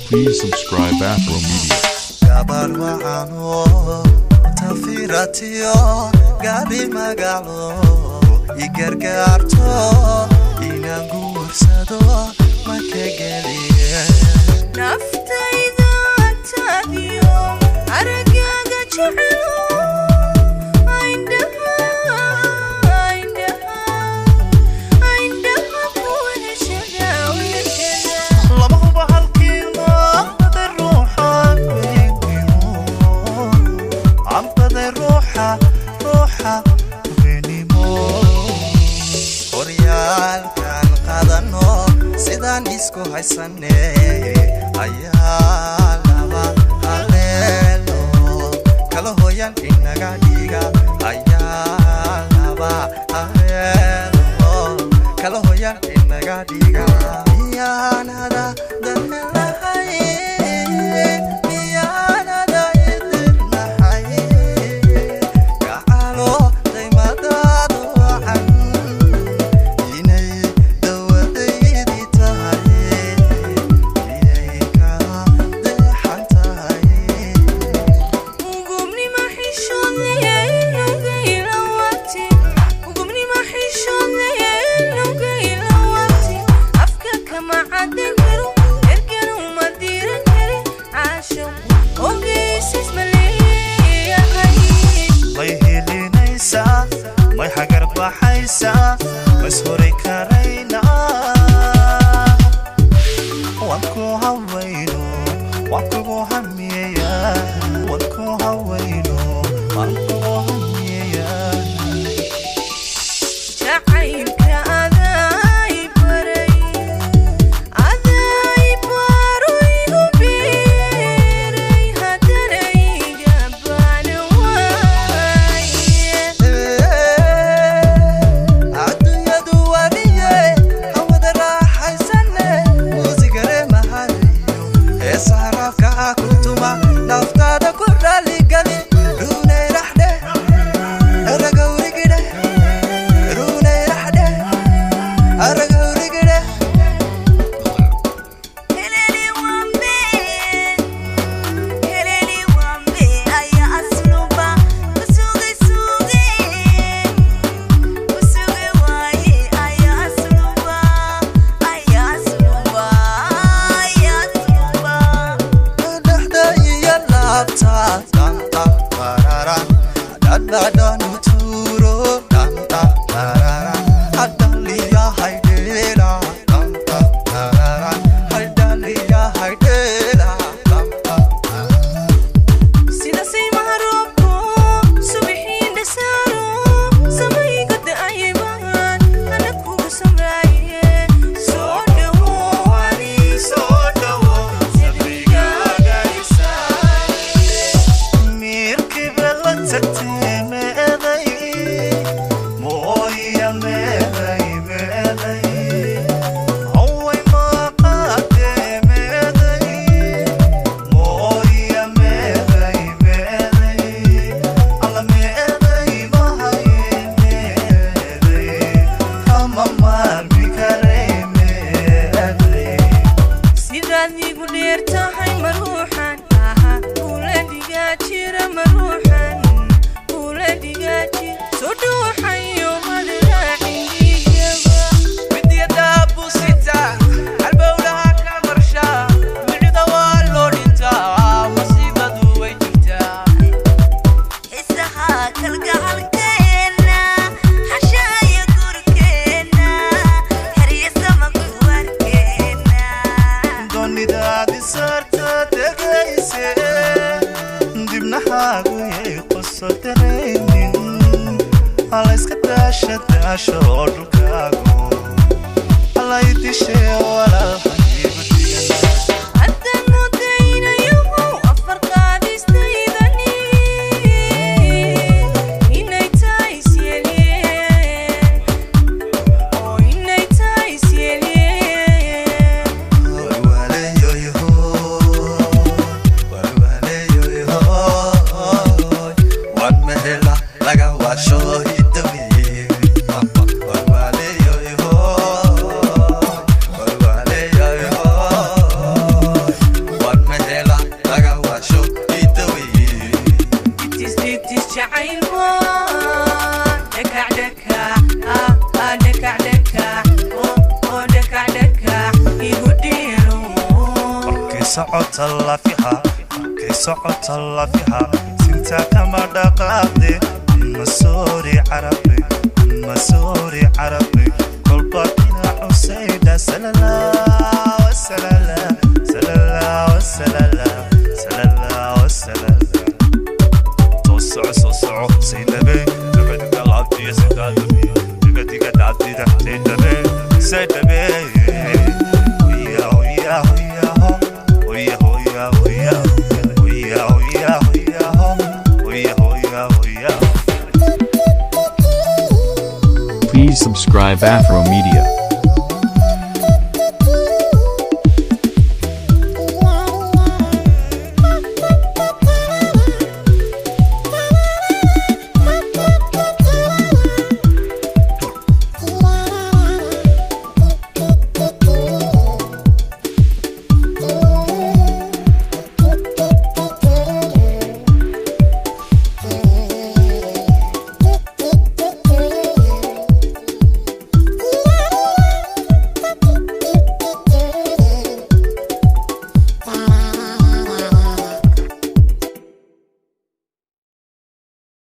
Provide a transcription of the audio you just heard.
Please subscribe Afro Media. Barwaaqo tafiratio gabi magalo igargarto inangu warsado makagaliye naftayda taadiyo aragaga jecelo isku haysane ayaa laba haleelo kala hooyan inaga dhiga ayaa laba haleelo kala hooyan inaga dhiga miyaanada damelahay miyaanada idinahay gacalo daymadado can مسهوري كرينا وانكو هوينو وانكو همية وانكو هوينو وانكو همية جعيلك عذايب بري عذايب بروينو بيري هدري جبان واي sharaf ka kutuma naftada ku rali gali runay raxde aragawrigide runay raxde aragawrigide heleli wambe aya asluba kusugi waye aya asluba Dada nuturo danta tarara adalia haidela danta tarara adalia haidela danta sida say maharoko subihin dasaro samay gad ayban anaku samraye so dawo sabriga gaisa mirki belatati socota lafiha kay socota lafiha sinta kama dhaqaaqde masori carabi masori carabi kolbatina usayda salala wasalala salala wasalala salala wasalala so sinabe diga labti sidadabi diga daddi da sinabe sinabe Please subscribe Afro Media.